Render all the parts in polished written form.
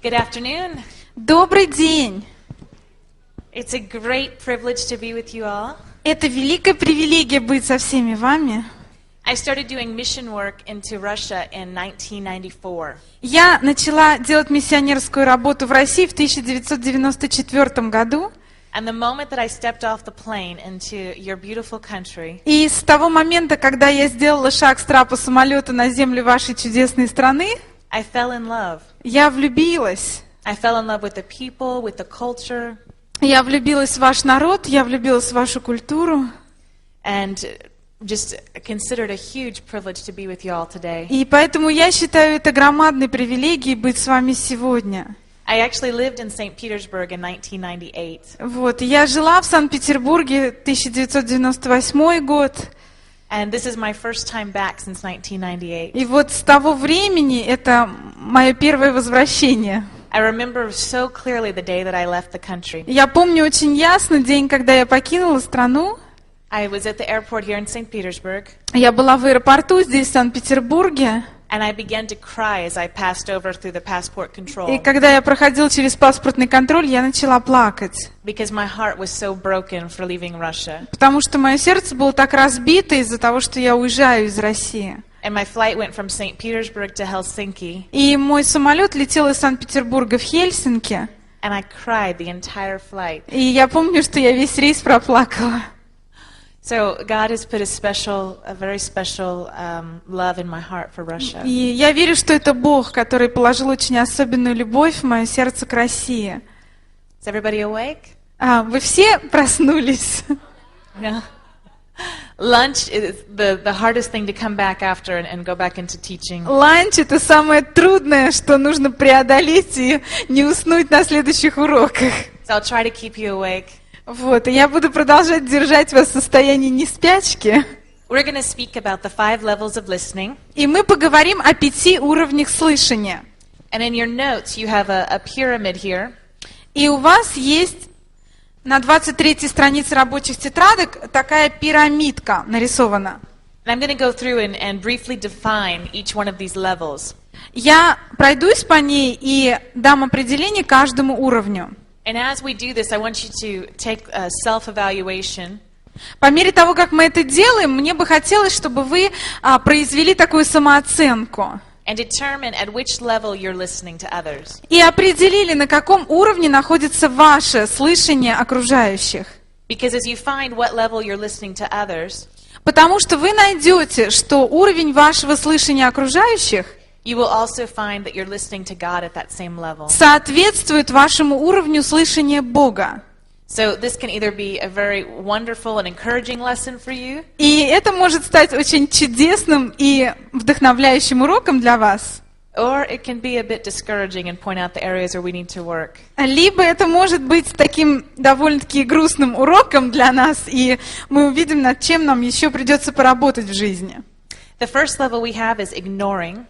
Good afternoon. Добрый день! It's a great privilege to be with you all. Это великая привилегия быть со всеми вами. I started doing mission work into Russia in 1994. Я начала делать миссионерскую работу в России в 1994 году. And the moment that I stepped off the plane into your beautiful country, И с того момента, когда я сделала шаг с трапа самолета на землю вашей чудесной страны, I fell in love. я влюбилась. I fell in love with the people, with the culture, Я влюбилась в ваш народ, я влюбилась в вашу культуру. and just considered a huge privilege to be with you all today. И поэтому я считаю это громадной привилегией быть с вами сегодня. I actually lived in St. Petersburg in 1998. Вот, я жила в Санкт-Петербурге 1998 год. And this is my first time back since 1998. И вот с того времени это мое первое возвращение. I remember so clearly the day that I left the country. Я помню очень ясно день, когда я покинула страну. I was at the airport here in St. Petersburg, Я была в аэропорту здесь, в Санкт-Петербурге. and I began to cry as I passed over through the passport И control когда я проходила через паспортный контроль, я начала плакать. because my heart was so broken for leaving Russia. Потому что мое сердце было так разбито из-за того, что я уезжаю из России. And my flight went from St. Petersburg to Helsinki, И мой самолет летел из Санкт-Петербурга в Хельсинки. and I cried the entire flight. И я помню, что я весь рейс проплакала. So God has put a very special love in my heart for Russia. И я верю, что это Бог, который положил очень особенную любовь в мое сердце к России. Is everybody awake? Вы все проснулись? Yeah. Lunch is the hardest thing to come back after and go back into teaching. Ланч — это самое трудное, что нужно преодолеть и не уснуть на следующих уроках. So I'll try to keep you awake. Вот, и я буду продолжать держать вас в состоянии неспячки. We're going to speak about the 5 levels of listening. И мы поговорим о 5 уровнях слышания. And in your notes, you have a pyramid here. И у вас есть на 23-й странице рабочих тетрадок такая пирамидка нарисована. And I'm going to go through and briefly define each one of these levels. Я пройдусь по ней и дам определение каждому уровню. And as we do this, I want you to take a self-evaluation. По мере того, как мы это делаем, мне бы хотелось, чтобы вы произвели такую самооценку And determine at which level you're listening to others. и определили, на каком уровне находится ваше слышание окружающих. Because as you find what level you're listening to others, Потому что вы найдете, что уровень вашего слышания окружающих you will also find that you're listening to God at that same level. соответствует вашему уровню слышания Бога. So this can either be a very wonderful and encouraging lesson for you, И это может стать очень чудесным и вдохновляющим уроком для вас. or it can be a bit discouraging and point out the areas where we need to work. Либо это может быть таким довольно-таки грустным уроком для нас, и мы увидим, над чем нам еще придется поработать в жизни. The first level we have is ignoring.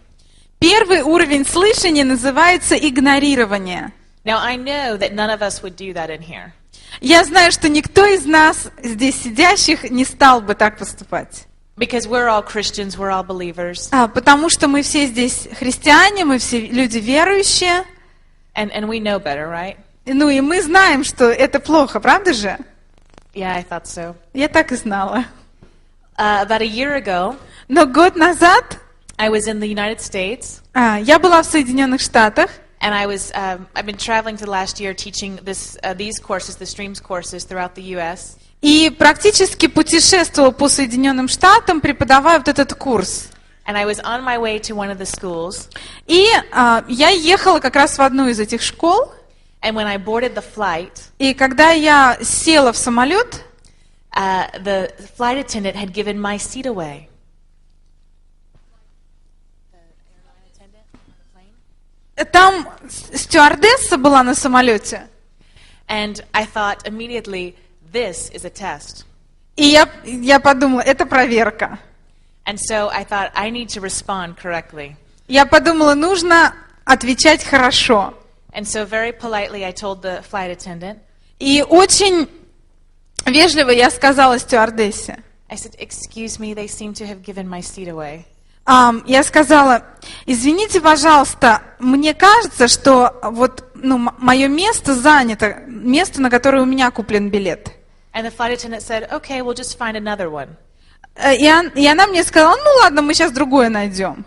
Первый уровень слышания называется игнорирование. Now I know that none of us would do that in here. Я знаю, что никто из нас, здесь сидящих, не стал бы так поступать. Because we're all Christians, we're all believers, Потому что мы все здесь христиане, мы все люди верующие. and we know better, right? Ну и мы знаем, что это плохо, правда же? Yeah, I thought so. Я так и знала. About a year ago, Но год назад I was in the United States, я была в Соединенных Штатах, and I've been traveling for the last year teaching these courses, the Streams courses, throughout the U.S. и практически путешествовала по Соединенным Штатам, преподавая вот этот курс. And I was on my way to one of the schools, И я ехала как раз в одну из этих школ, and when I boarded the flight, и когда я села в самолет, the flight attendant had given my seat away. там стюардесса была на самолете, And I thought immediately, this is a test. и я подумала, это проверка. And so I thought, I need to respond correctly. Я подумала, нужно отвечать хорошо. And so very politely I told the flight attendant, И очень вежливо я сказала стюардессе. I said, excuse me, they seem to have given my seat away. Я сказала, извините, пожалуйста, мне кажется, что вот, мое место занято, место, на которое у меня куплен билет. And the flight attendant said, okay, we'll just find another one. И она мне сказала, ну ладно, мы сейчас другое найдем.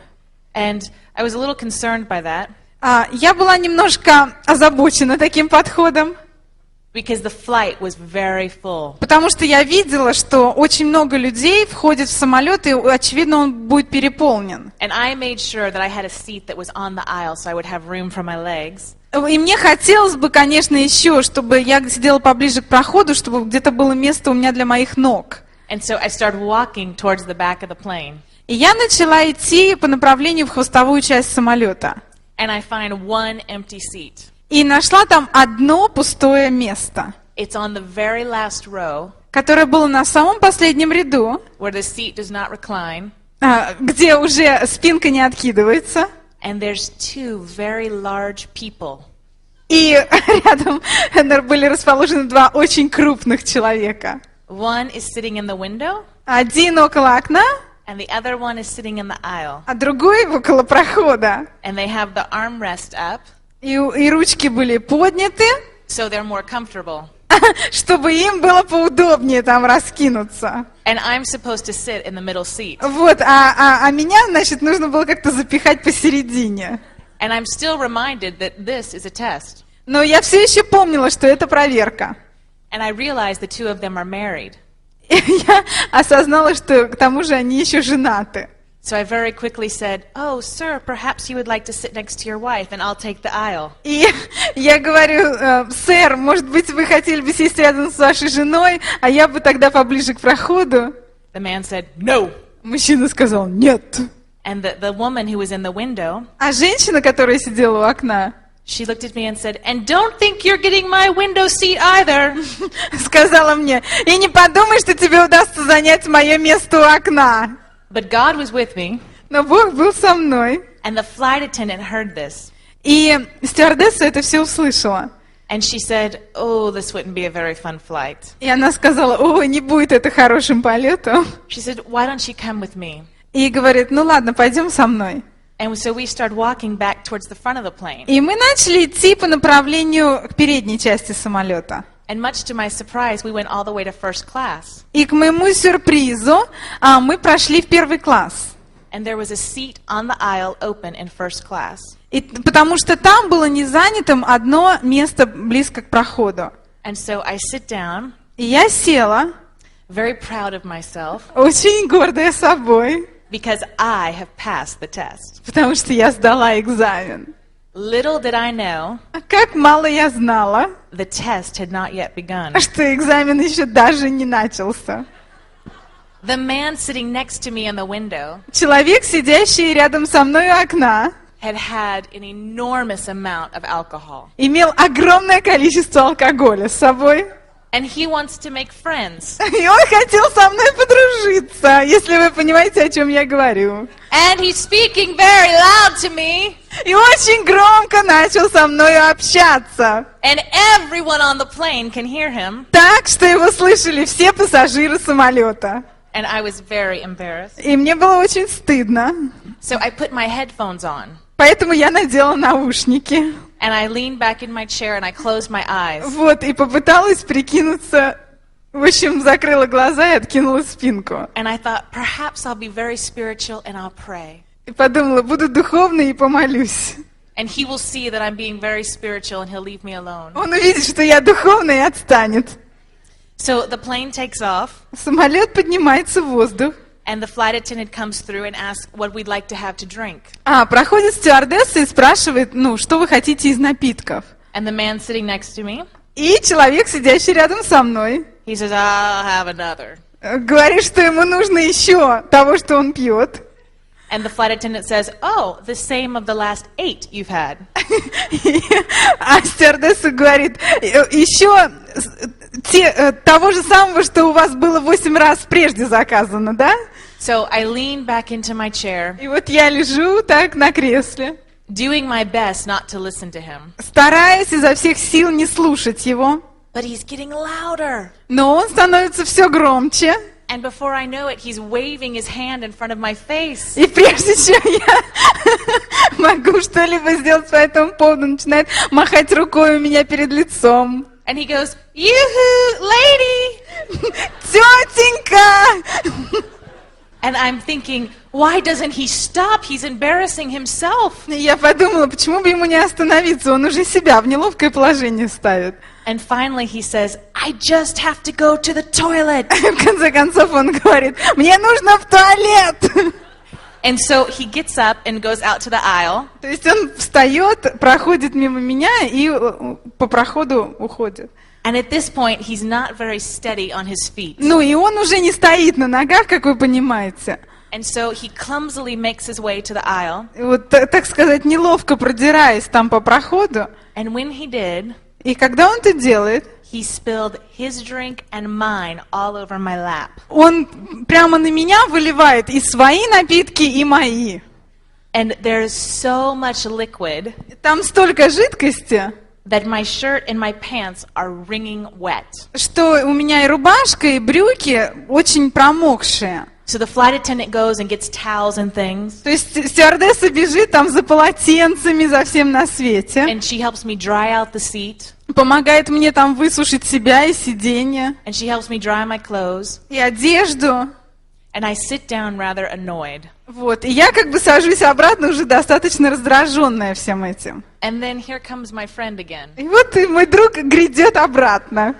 And I was a little concerned by that Я была немножко озабочена таким подходом, because the flight was very full. потому что я видела, что очень много людей входит в самолет, и, очевидно, он будет переполнен. And I made sure that I had a seat that was on the aisle so I would have room for my legs. И мне хотелось бы, конечно, еще, чтобы я сидела поближе к проходу, чтобы где-то было место у меня для моих ног. And so I started walking towards the back of the plane. И я начала идти по направлению в хвостовую часть самолета. And I find one empty seat. И нашла там одно пустое место, It's on the very last row которое было на самом последнем ряду, where the seat does not recline. где уже спинка не откидывается. And there's two very large people. И рядом были расположены два очень крупных человека. One is sitting in the window, Один около окна, and the other one is sitting in the aisle. а другой около прохода. And they have the armrest up, И ручки были подняты, so they're more comfortable. чтобы им было поудобнее там раскинуться. And I'm supposed to sit in the middle seat. Вот, а меня, значит, нужно было как-то запихать посередине. And I'm still reminded that this is a test. Но я все еще помнила, что это проверка. And I realized the two of them are married. И я осознала, что к тому же они еще женаты. So I very quickly said, oh, sir, perhaps you would like to sit next to your wife and I'll take the aisle. И я говорю, сэр, может быть, вы хотели бы сесть рядом с вашей женой, а я бы тогда поближе к проходу? The man said, no. Мужчина сказал, нет. And the woman who was in the window, А женщина, которая сидела у окна, she looked at me and said, and don't think you're getting my window seat either. сказала мне, и не подумай, что тебе удастся занять мое место у окна. But God was with me, Но Бог был со мной. and the flight attendant heard this. И стюардесса это все услышала. And she said, oh, this wouldn't be a very fun flight. И она сказала, ой, не будет это хорошим полетом. She said, why don't you come with me? И говорит, ну ладно, пойдем со мной. And so we started walking back towards the front of the plane. И мы начали идти по направлению к передней части самолета. And much to my surprise, we went all the way to first class. И к моему сюрпризу мы прошли в первый класс. And there was a seat on the aisle open in first class. И, потому что там было не занятым одно место близко к проходу. And so I sit down, И я села, very proud of myself, очень гордая собой, because I have passed the test. потому что я сдала экзамен. Little did I know, А как мало я знала, the test had not yet begun. что экзамен еще даже не начался. The man sitting next to me in the window Человек, сидящий рядом со мной у окна, had had an enormous amount of alcohol. имел огромное количество алкоголя с собой. And he wants to make friends. И он хотел со мной подружиться, если вы понимаете, о чем я говорю. And he's speaking very loud to me. И очень громко начал со мной общаться. And everyone on the plane can hear him. Так, что его слышали все пассажиры самолета. And I was very embarrassed. И мне было очень стыдно. So I put my headphones on. Поэтому я надела наушники. And I leaned back in my chair and I closed my eyes. Вот, и попыталась прикинуться. В общем, закрыла глаза и откинула спинку. And I thought, perhaps I'll be very spiritual and I'll pray. И подумала, буду духовной и помолюсь. And he will see that I'm being very spiritual and he'll leave me alone. Он увидит, что я духовная, и отстанет. So the plane takes off. Самолет поднимается в воздух. And the flight attendant comes through and asks what we'd like to have to drink. Проходит стюардесса и спрашивает, что вы хотите из напитков? And the man sitting next to me, И человек, sидящий рядом со мной, he says, I'll have another. говорит, что ему нужно еще того, что он пьет. And the flight attendant says, oh, the same of the last 8 you've had. А стюардесса говорит, еще того же самого, что у вас было 8 раз прежде заказано, да? So I lean back into my chair, И вот я лежу так на кресле, doing my best not to listen to him. стараясь изо всех сил не слушать его. But he's getting louder. Но он становится все громче. And before I know it, he's waving his hand in front of my face. И прежде чем я могу что-либо сделать по этому поводу, начинает махать рукой у меня перед лицом. And he goes, "Yoo-hoo, lady!" Тетенька! And I'm thinking, why doesn't he stop? He's embarrassing himself. Я подумала, почему бы ему не остановиться? Он уже себя в неловкое положение ставит. And finally he says, I just have to go to the toilet. В конце концов он говорит, мне нужно в туалет. And so he gets up and goes out to the aisle. То есть он встает, проходит мимо меня и по проходу уходит. And at this point, he's not very steady on his feet. Ну и он уже не стоит на ногах, как вы понимаете. And so he clumsily makes his way to the aisle. И вот, так сказать, неловко продираясь там по проходу. And when he did, И когда он это делает, he spilled his drink and mine all over my lap. он прямо на меня выливает и свои напитки, и мои. And there's so much liquid Там столько жидкости, that my shirt and my pants are wringing wet. что у меня и рубашка, и брюки очень промокшие. So the flight attendant goes and gets towels and things, То есть стюардесса бежит там за полотенцами, за всем на свете. and she helps me dry out the seat, Помогает мне там высушить себя и сиденье, and she helps me dry my clothes, и одежду. and I sit down rather annoyed. Вот. И я как бы сажусь обратно уже достаточно раздраженная всем этим. And then here comes my friend again. И вот и мой друг грядет обратно.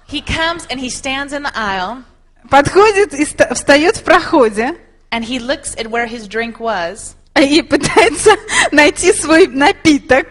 He comes and he stands in the aisle, Подходит и встает в проходе and he looks at where his drink was, и пытается найти свой напиток.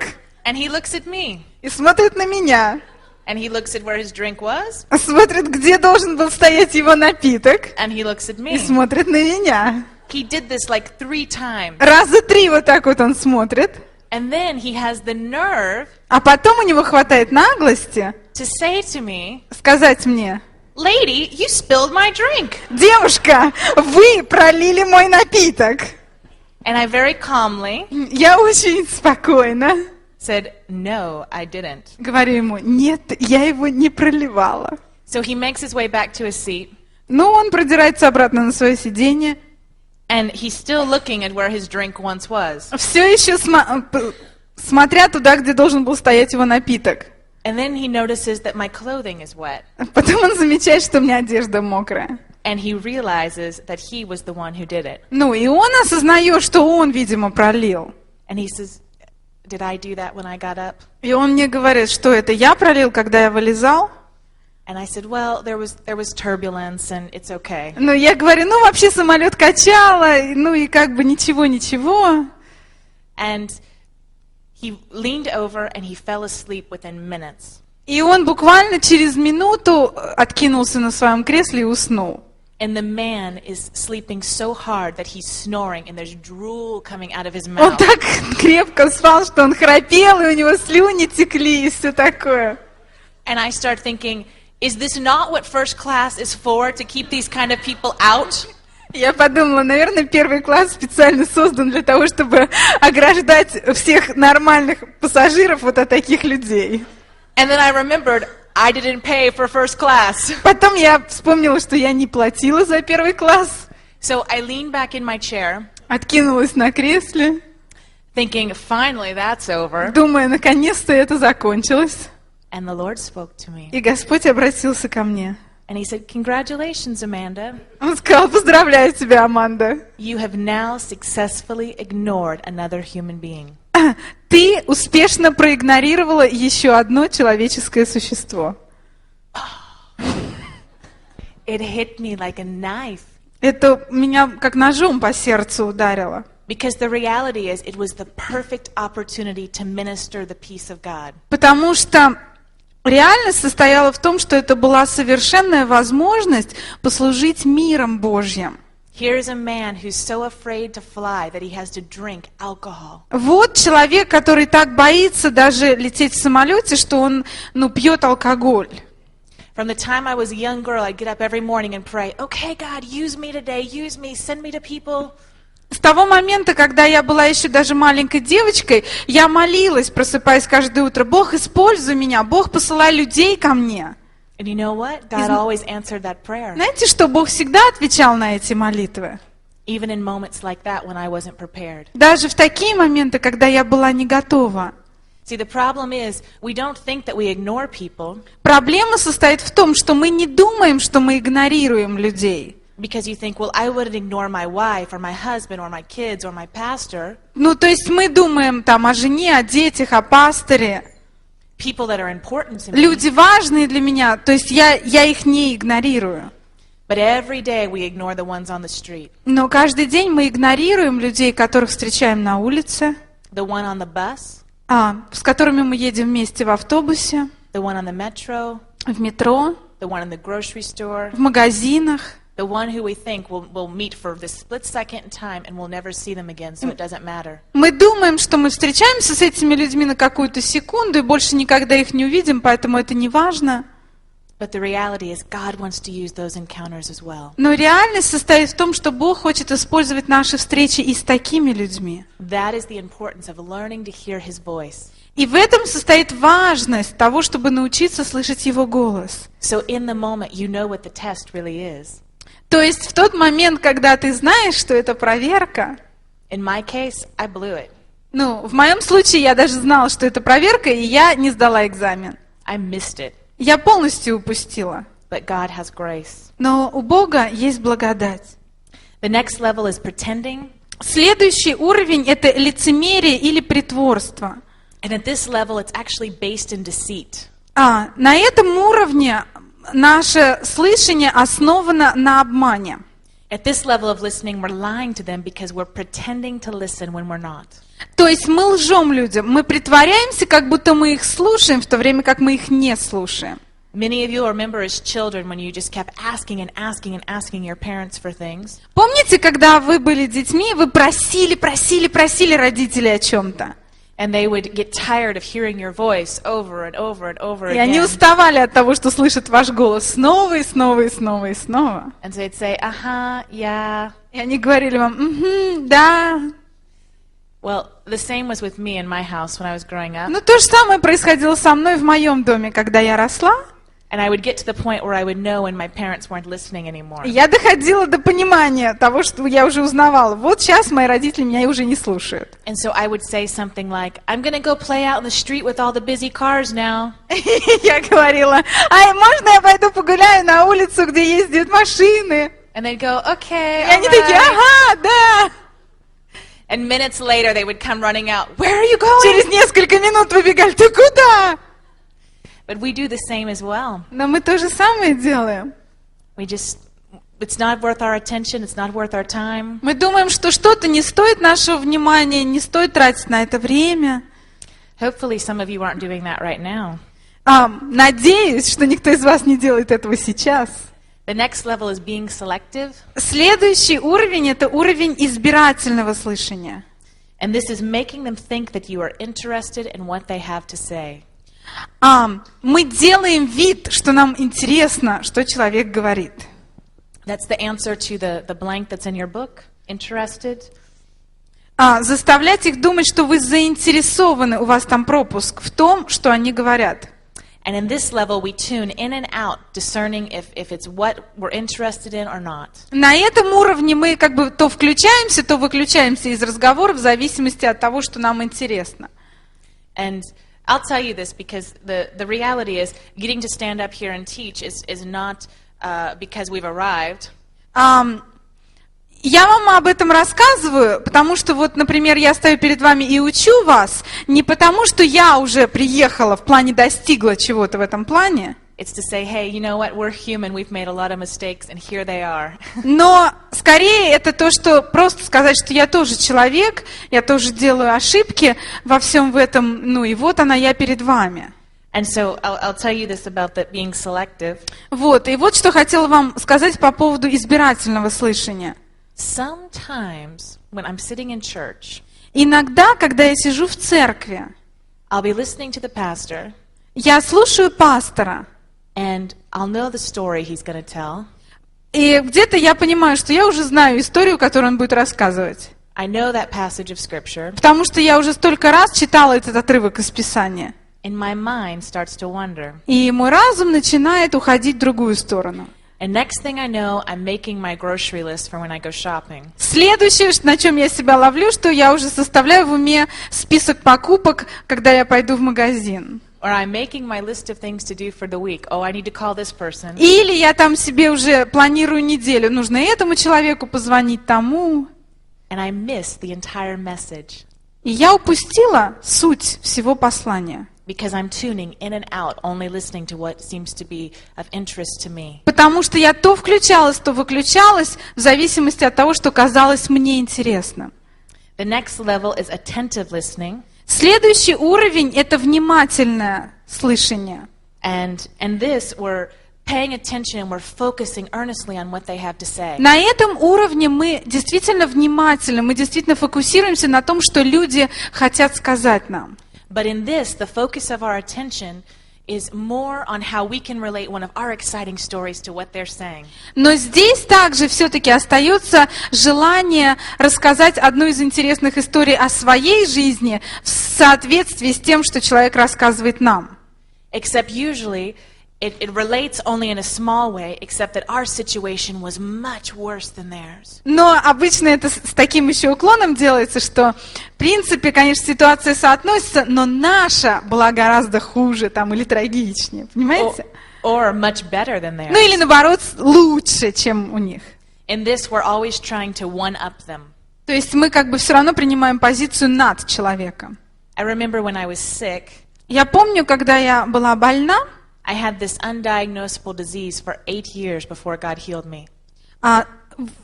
and he looks at me, И смотрит на меня. and he looks at where his drink was, Смотрит, где должен был стоять его напиток. and he looks at И me. смотрит на меня. He did this like 3 times. Раза 3 вот так вот он смотрит. And then he has the nerve А потом у него хватает наглости to say to me, сказать мне: "Lady, you spilled my drink." девушка, вы пролили мой напиток. And I very calmly Я очень спокойно said, "No, I didn't." говорю ему: нет, я его не проливала. So he makes his way back to his seat, Но он продирается обратно на свое сиденье, and he's still looking at where his drink once was. все еще смотря туда, где должен был стоять его напиток. And then he notices that my clothing is wet, Потом он замечает, что у меня одежда мокрая. and he realizes that he was the one who did it. Ну и он осознает, что он, видимо, пролил. And he says, "Did I do that when I got up?" И он мне говорит, что это я пролил, когда я вылезал. And I said, "Well, there was turbulence, and it's okay." Ну, я говорю, ну, вообще самолет качало, ну, и как бы ничего. And he leaned over and he fell asleep within minutes. И он буквально через минуту откинулся на своем кресле и уснул. And the man is sleeping so hard that he's snoring and there's drool coming out of his Он mouth. так крепко спал, что он храпел, и у него слюни текли, и все такое. And I start thinking, is this not what first class is for, to keep these kind of people out? Я подумала, наверное, первый класс специально создан для того, чтобы ограждать всех нормальных пассажиров вот от таких людей. And then I remembered, I didn't pay for first class. Потом я вспомнила, что я не платила за первый класс, So I leaned back in my chair, откинулась на кресле, thinking, finally that's over. думая, наконец-то это закончилось. And the Lord spoke to me. И Господь обратился ко мне. And he said, "Congratulations, Amanda. Он сказал: поздравляю тебя, Аманда. You have now successfully ignored another human being." Ты успешно проигнорировала еще одно человеческое существо. It hit me like a knife. Это меня как ножом по сердцу ударило. Because the reality is, it was the perfect opportunity to minister the peace of God. Потому что реальность состояла в том, что это была совершенная возможность послужить миром Божьим. Here is a man who's so afraid to fly that he has to drink alcohol. Вот человек, который так боится даже лететь в самолете, что он, пьет алкоголь. From the time I was a young girl, I'd get up every morning and pray, "Okay, God, use me today, use me, send me to people." С того момента, когда я была еще даже маленькой девочкой, я молилась, просыпаясь каждое утро: Бог, используй меня, Бог, посылай людей ко мне. And you know what? God always answered that prayer, Знаете, что Бог всегда отвечал на эти молитвы? even in moments like that when I wasn't prepared. Даже в такие моменты, когда я была не готова. See, the problem is we don't think that we ignore people Проблема состоит в том, что мы не думаем, что мы игнорируем людей. because you think, well, I wouldn't ignore my wife or my husband or my kids or my pastor, Ну, то есть мы думаем там о жене, о детях, о пасторе. people that are important to me. Люди важные для меня, то есть я их не игнорирую. But every day we ignore the ones on the street, Но каждый день мы игнорируем людей, которых встречаем на улице, the one on the bus, с которыми мы едем вместе в автобусе, the one on the metro, в метро, the one in the grocery store, в магазинах. the one who we think will meet for this split second in time and we'll never see them again, so it doesn't matter. Мы думаем, что мы встречаемся с этими людьми на какую-то секунду и больше никогда их не увидим, поэтому это не важно. But the reality is God wants to use those encounters as well. Но реальность состоит в том, что Бог хочет использовать наши встречи и с такими людьми. That is the importance of learning to hear His voice. И в этом состоит важность того, чтобы научиться слышать Его голос. So in the moment, you know what the test really is. То есть в тот момент, когда ты знаешь, что это проверка, In my case, I blew it. в моем случае я даже знала, что это проверка, и я не сдала экзамен. I missed it. Я полностью упустила. But God has grace. Но у Бога есть благодать. The next level is pretending. Следующий уровень — это лицемерие или притворство. And at this level, it's actually based in deceit. На этом уровне наше слышание основано на обмане. At this level of listening, we're lying to them because we're pretending to listen when we're not. То есть мы лжем людям, мы притворяемся, как будто мы их слушаем, в то время как мы их не слушаем. Many of you remember as children when you just kept asking and asking and asking your parents for things. Помните, когда вы были детьми, вы просили родителей о чем-то? And they would get tired of hearing your voice over and over and over И они again. уставали от того, что слышат ваш голос снова и снова и снова и снова. And so they'd say, yeah. И они говорили вам, да. Well, the same was with me in my house when I was growing up. Но то же самое происходило со мной в моем доме, когда я росла. And I would get to the point where I would know when my parents weren't listening anymore. И я доходила до понимания того, что я уже узнавала. Вот сейчас мои родители меня уже не слушают. And so I would say something like, I'm going to go play out in the street with all the busy cars now. Я говорила, можно я пойду погуляю на улицу, где ездят машины? And they'd go, okay, И они all такие, right. да. And minutes later they would come running out, where are you going? Через несколько минут выбегали, ты куда? But we do the same as well. Но мы то же самое делаем. It's not worth our attention, it's not worth our time. Мы думаем, что что-то не стоит нашего внимания, не стоит тратить на это время. Hopefully some of you aren't doing that right now. Надеюсь, что никто из вас не делает этого сейчас. The next level is being selective. Следующий уровень — это уровень избирательного слышания. And this is making them think that you are interested in what they have to say. Мы делаем вид, что нам интересно, что человек говорит. That's the answer to the blank that's in your book. Interested. Заставлять их думать, что вы заинтересованы, у вас там пропуск в том, что они говорят. And in this level, we tune in and out, discerning if it's what we're interested in or not. На этом уровне мы как бы то включаемся, то выключаемся из разговора в зависимости от того, что нам интересно. And I'll tell you this because the reality is getting to stand up here and teach is not because we've arrived. Я вам об этом рассказываю, потому что вот, например, я стою перед вами и учу вас, не потому что я уже приехала, в плане достигла чего-то в этом плане, It's to say, hey, you know what, we're human, we've made a lot of mistakes, and here they are. но скорее это то, что просто сказать, что я тоже человек, я тоже делаю ошибки во всем в этом, и вот она, я перед вами. And so I'll tell you this about that being selective. Вот, и вот что хотела вам сказать по поводу избирательного слышания. Sometimes when I'm sitting in church, Иногда, когда я сижу в церкви, I'll be listening to the pastor, я слушаю пастора, and I'll know the story he's going to tell. и где-то я понимаю, что я уже знаю историю, которую он будет рассказывать. I know that passage of scripture, Потому что я уже столько раз читала этот отрывок из Писания. and my mind starts to wander. И мой разум начинает уходить в другую сторону. And next thing I know, I'm making my grocery list for when I go shopping. Следующее, на чем я себя ловлю, что я уже составляю в уме список покупок, когда я пойду в магазин. Or I'm making my list of things to do for the week. Oh, I need to call this person. Или я там себе уже планирую неделю, нужно этому человеку позвонить, тому. And I miss the entire message И я упустила суть всего послания. because I'm tuning in and out, only listening to what seems to be of interest to me. Потому что я то включалась, то выключалась, в зависимости от того, что казалось мне интересным. The next level is attentive listening. Следующий уровень – это внимательное слышание. And this, we're paying attention and we're focusing earnestly on what they have to say. На этом уровне мы действительно внимательны, мы действительно фокусируемся на том, что люди хотят сказать нам. But in this, the focus of our attention is more on how we can relate one of our exciting stories to what they're saying. Но здесь также все-таки остается желание рассказать одну из интересных историй о своей жизни в соответствии с тем, что человек рассказывает нам. Except usually, it relates only in a small way, except that our situation was much worse than theirs. Но обычно это с таким еще уклоном делается, что в принципе, конечно, ситуация соотносится, но наша была гораздо хуже там, или трагичнее, понимаете? Or much better than Ну или theirs. наоборот, лучше, чем у них. In this, we're always trying to one-up them. То есть мы как бы все равно принимаем позицию над человеком. I remember when I was sick, Я помню, когда я была больна, I had this undiagnosable disease for 8 years before God healed me.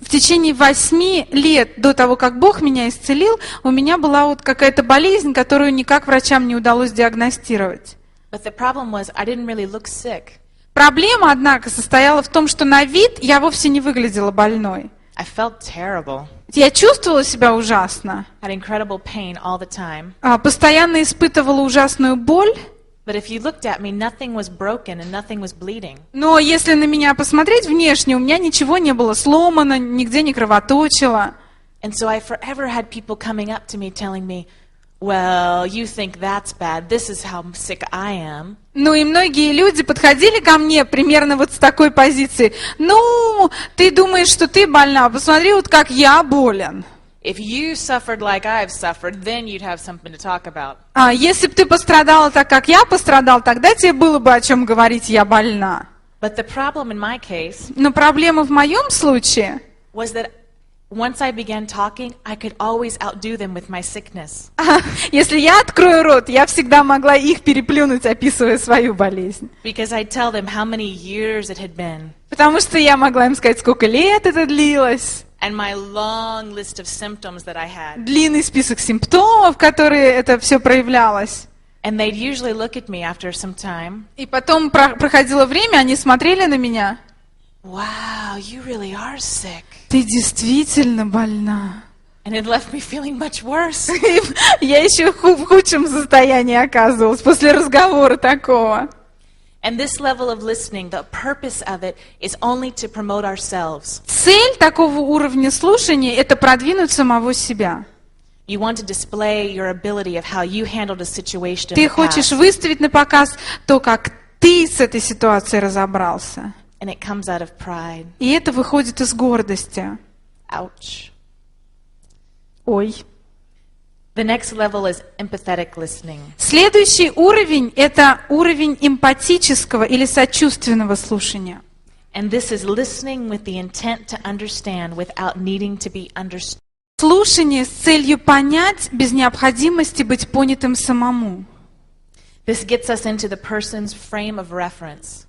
в течение 8 лет до того, как Бог меня исцелил, у меня была вот какая-то болезнь, которую никак врачам не удалось диагностировать. But the problem was I didn't really look sick. Проблема, однако, состояла в том, что на вид я вовсе не выглядела больной. I felt terrible. Я чувствовала себя ужасно, Had incredible pain all the time. постоянно испытывала ужасную боль, But if you looked at me, nothing was broken and nothing was bleeding. но если на меня посмотреть внешне, у меня ничего не было сломано, нигде не кровоточило. And so I forever had people coming up to me telling me, well, you think that's bad. This is how sick I am. Ну и многие люди подходили ко мне примерно вот с такой позиции. Ну, ты думаешь, что ты больна, посмотри, вот как я болен. If you suffered like I've suffered, then you'd have something to talk about. Если бы ты пострадала так, как я пострадал, тогда тебе было бы о чем говорить, я больна. But the problem in my case Но проблема в моем случае, was that once I began talking, I could always outdo them with my sickness. если я открою рот, я всегда могла их переплюнуть, описывая свою болезнь. Because I'd tell them how many years it had been, Потому что я могла им сказать, сколько лет это длилось, and my long list of symptoms that I had. длинный список симптомов, которые это все проявлялось. And they'd usually look at me after some time. И потом проходило время, они смотрели на меня. Wow, you really are sick. Ты действительно больна. And it left me feeling much worse. И я еще в худшем состоянии оказывалась после разговора такого. And this level of listening, the purpose of it is only to promote ourselves. Цель такого уровня слушания – это продвинуть самого себя. You want to display your ability of how you handled a situation in Ты the хочешь past. выставить на показ то, как ты с этой ситуацией разобрался. And it comes out of pride. И это выходит из гордости. Ouch. Ой. The next level is empathetic listening. Следующий уровень – это уровень эмпатического или сочувственного слушания. And this is listening with the intent to understand without needing to be understood. Слушание с целью понять без необходимости быть понятым самому. This gets us into the person's frame of reference.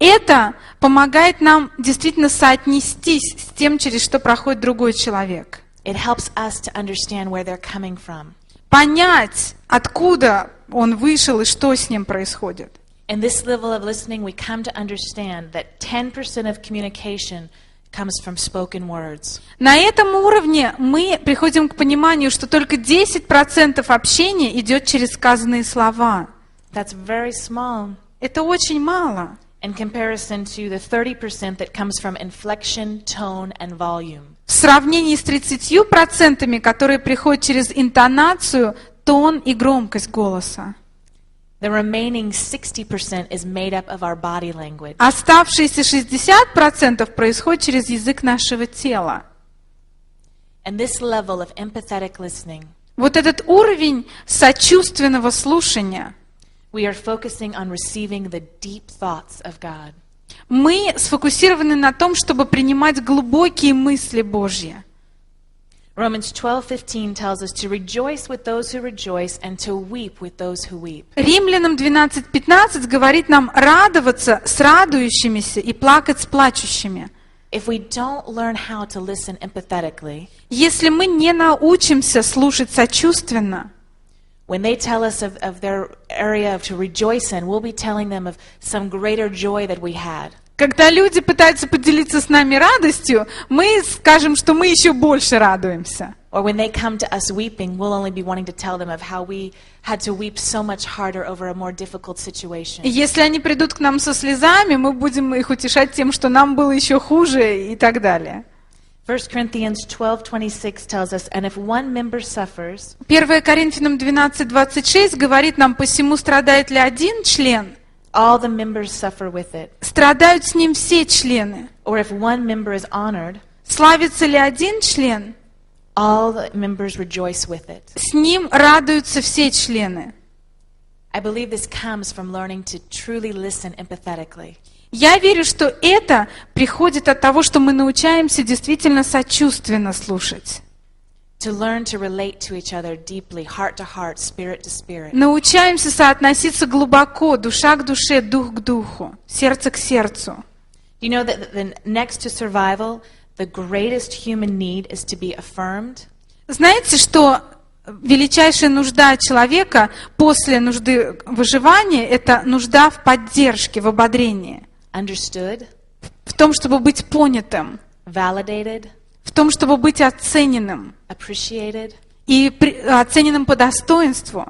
Это помогает нам действительно соотнестись с тем, через что проходит другой человек. It helps us to understand where they're coming from. Понять, откуда он вышел и что с ним происходит. In this level of listening, we come to understand that 10% of communication comes from spoken words. На этом уровне мы приходим к пониманию, что только 10% общения идет через сказанные слова. That's very small Это очень мало. in comparison to the 30% that comes from inflection, tone, and volume. В сравнении с 30%, которые приходят через интонацию, тон и громкость голоса. The remaining 60% is made up of our body language. Оставшиеся 60% происходит через язык нашего тела. And this level of empathetic listening, Вот этот уровень сочувственного слушания, we are focusing on receiving the deep thoughts of God. мы сфокусированы на том, чтобы принимать глубокие мысли Божьи. Romans 12:15 tells us to rejoice with those who rejoice and to weep with those who weep. Римлянам 12:15 говорит нам радоваться с радующимися и плакать с плачущими. If we don't learn how to listen empathetically, Если мы не научимся слушать сочувственно, when they tell us of their area to rejoice in, we'll be telling them of some greater joy that we had. когда люди пытаются поделиться с нами радостью, мы скажем, что мы еще больше радуемся. Or when they come to us weeping, we'll only be wanting to tell them of how we had to weep so much harder over a more difficult situation. И если они придут к нам со слезами, мы будем их утешать тем, что нам было еще хуже и так далее. 1 Corinthians 12:26 tells us, and if one member suffers, 1 Коринфянам 12:26 говорит нам, посему страдает ли один член, all the members suffer with it. страдают с ним все члены. Or if one member is honored, Славится ли один член, all the members rejoice with it. с ним радуются все члены. I believe this comes from learning to truly listen empathetically. Я верю, что это приходит от того, что мы научаемся действительно сочувственно слушать. To learn to relate to each other deeply, heart to heart, spirit to spirit. Научаемся соотноситься глубоко, душа к душе, дух к духу, сердце к сердцу. You know that next to survival, the greatest human need is to be affirmed? Знаете, что величайшая нужда человека после нужды выживания – это нужда в поддержке, в ободрении, Understood, в том, чтобы быть понятым, validated, в том, чтобы быть оцененным appreciated, и оцененным по достоинству.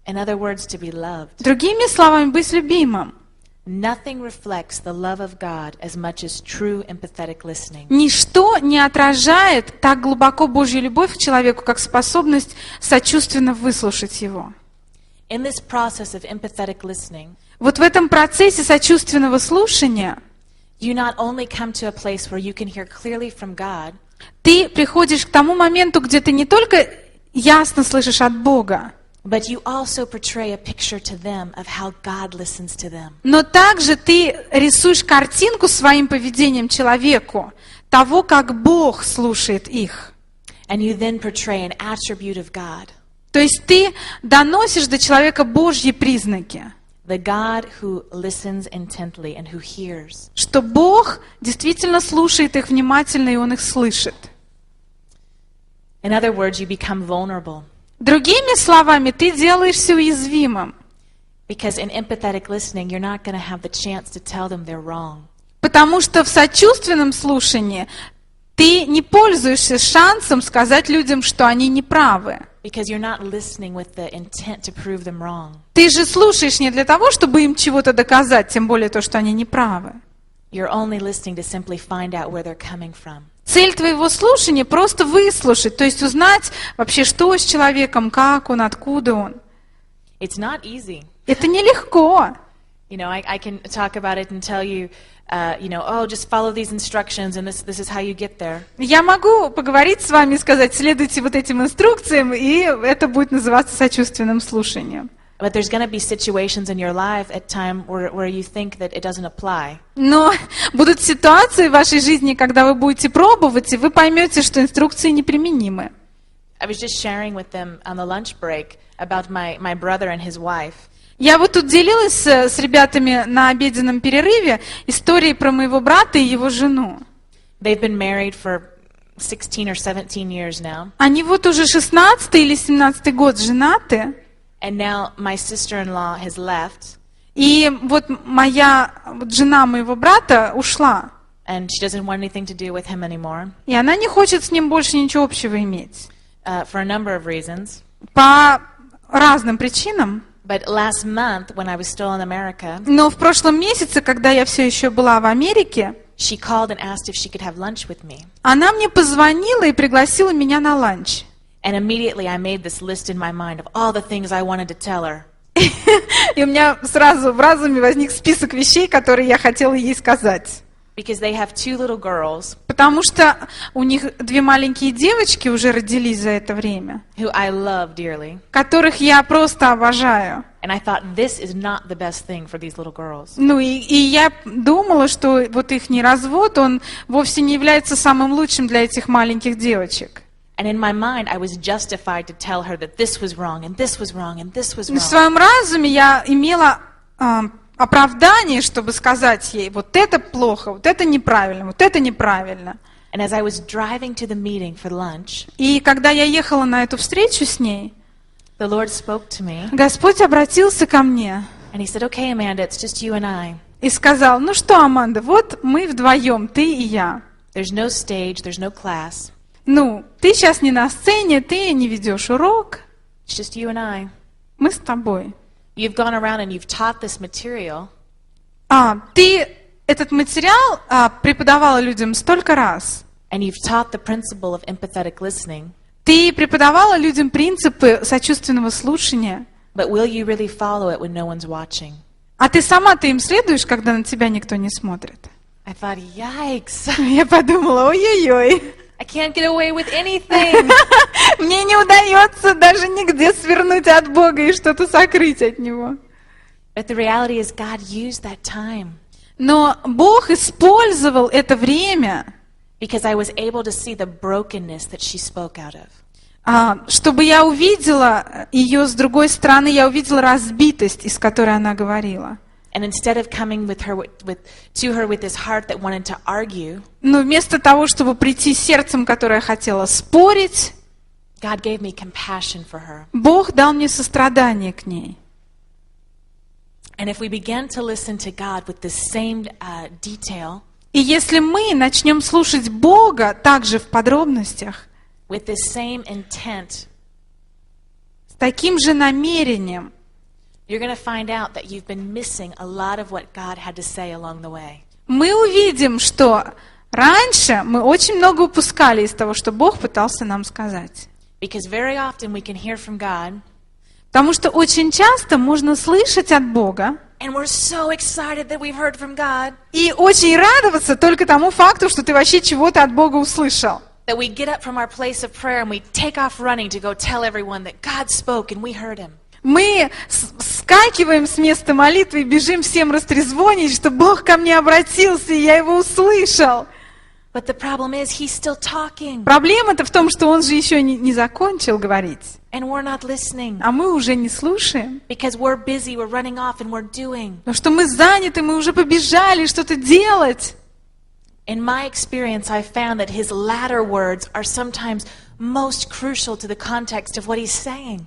in other words, to be loved. Другими словами, быть любимым. Nothing reflects the love of God as much as true empathetic listening. Ничто не отражает так глубоко Божью любовь к человеку, как способность сочувственно выслушать его. In this process of empathetic listening, Вот в этом процессе сочувственного слушания you not only come to a place where you can hear clearly from God, ты приходишь к тому моменту, где ты не только ясно слышишь от Бога, but you also portray a picture to them of how God listens to them. но также ты рисуешь картинку своим поведением человеку того, как Бог слушает их. And you then portray an attribute of God, То есть ты доносишь до человека Божьи признаки, the God who listens intently and who hears. что Бог действительно слушает их внимательно, и Он их слышит. In other words, you become vulnerable. Другими словами, ты делаешься уязвимым, Because in empathetic listening, you're not going to have the chance to tell them they're wrong. потому что в сочувственном слушании ты не пользуешься шансом сказать людям, что они неправы. Because you're not listening with the intent to prove them wrong. Ты же слушаешь не для того, чтобы им чего-то доказать, тем более то, что они неправы. You're only listening to simply find out where they're coming from. Цель твоего слушания — просто выслушать, то есть узнать вообще, что с человеком, как он, откуда он. It's not easy. Это нелегко. You know, I can talk about it and tell you, oh, just follow these instructions and this is how you get there. Я могу поговорить с вами и сказать, следуйте вот этим инструкциям, и это будет называться сочувственным слушанием. But there's going to be situations in your life at time where you think that it doesn't apply. Но будут ситуации в вашей жизни, когда вы будете пробовать, и вы поймете, что инструкции неприменимы. I was just sharing with them on the lunch break about my brother and his wife. Я вот тут делилась с ребятами на обеденном перерыве историей про моего брата и его жену. They've been married for 16 or 17 years now. Они вот уже 16-й или 17-й год женаты. And now my sister-in-law has left. И вот моя жена моего брата ушла. And she doesn't want anything to do with him anymore. И она не хочет с ним больше ничего общего иметь. For a number of reasons. По разным причинам. But last month, when I was still in America, Но в прошлом месяце, когда я все еще была в Америке, she called and asked if she could have lunch with me. она мне позвонила и пригласила меня на ланч. And immediately I made this list in my mind of all the things I wanted to tell her. И у меня сразу в разуме возник список вещей, которые я хотела ей сказать. Because they have 2 little girls Потому что у них 2 маленькие девочки уже родились за это время, who I love dearly. которых я просто обожаю. And I thought this is not the best thing for these little girls. Ну и я думала, что вот их развод, он вовсе не является самым лучшим для этих маленьких девочек. And in my mind, I was justified to tell her that this was wrong, and this was wrong, and this was В wrong. своем разуме я имела оправдание, чтобы сказать ей, вот это плохо, вот это неправильно, вот это неправильно. And as I was driving to the meeting for lunch, И когда я ехала на эту встречу с ней, the Lord spoke to me, Господь обратился ко мне and He said, "Okay, Amanda, it's just you and I. и сказал, ну что, Аманда, вот мы вдвоем, ты и я. There's no stage, there's no class. Ну, ты сейчас не на сцене, ты не ведешь урок, It's just you and I. мы с тобой. You've gone around and you've taught this material, Ты этот материал преподавала людям столько раз. and you've taught the principle of empathetic listening. Ты преподавала людям принципы сочувственного слушания. But will you really follow it when no one's watching?" А ты сама-то им следуешь, когда на тебя никто не смотрит? I thought, yikes, Я подумала, ой-ой-ой, I can't get away with anything. мне не удается даже нигде свернуть от Бога и что-то сокрыть от Него. But the reality is God used that time Но Бог использовал это время, because I was able to see the brokenness that she spoke out of. чтобы я увидела ее с другой стороны, я увидела разбитость, из которой она говорила. And instead of coming to her with this heart that wanted to argue, Но вместо того, чтобы прийти сердцем, которое хотело спорить, God gave me compassion for her. Бог дал мне сострадание к ней. And if we begin to listen to God with the same detail, И если мы начнем слушать Бога также в подробностях, with the same intent, с таким же намерением, you're going to find out that you've been missing a lot of what God had to say along the way. мы увидим, что раньше мы очень много упускали из того, что Бог пытался нам сказать. Because very often we can hear from God, Потому что очень часто можно слышать от Бога and we're so excited that we've heard from God, и очень радоваться только тому факту, что ты вообще чего-то от Бога услышал. that we get up from our place of prayer and we take off running to go tell everyone that God spoke and we heard Him. Мы вскакиваем с места молитвы и бежим всем растрезвонить, что Бог ко мне обратился, и я его услышал. But the problem is, He's still talking, Проблема-то в том, что он же еще не закончил говорить, and we're not listening. а мы уже не слушаем. Because we're busy, we're running off, and we're doing. Потому что мы заняты, мы уже побежали что-то делать. In my experience, I've found that His latter words are sometimes most crucial to the context of what He's saying.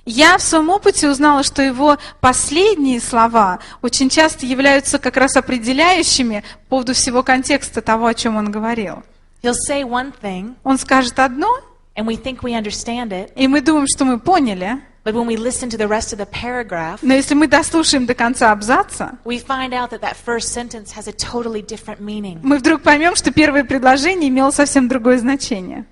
Я в своем опыте узнала, что его последние слова очень часто являются как раз определяющими по поводу всего контекста того, о чем он говорил. He'll say one thing, Он скажет одно, and we think we understand it, и мы думаем, что мы поняли, but when we listen to the rest of the paragraph, но если мы дослушаем до конца абзаца, we find out that that first sentence has a totally different meaning. мы вдруг поймем, что первое предложение имело совсем другое значение.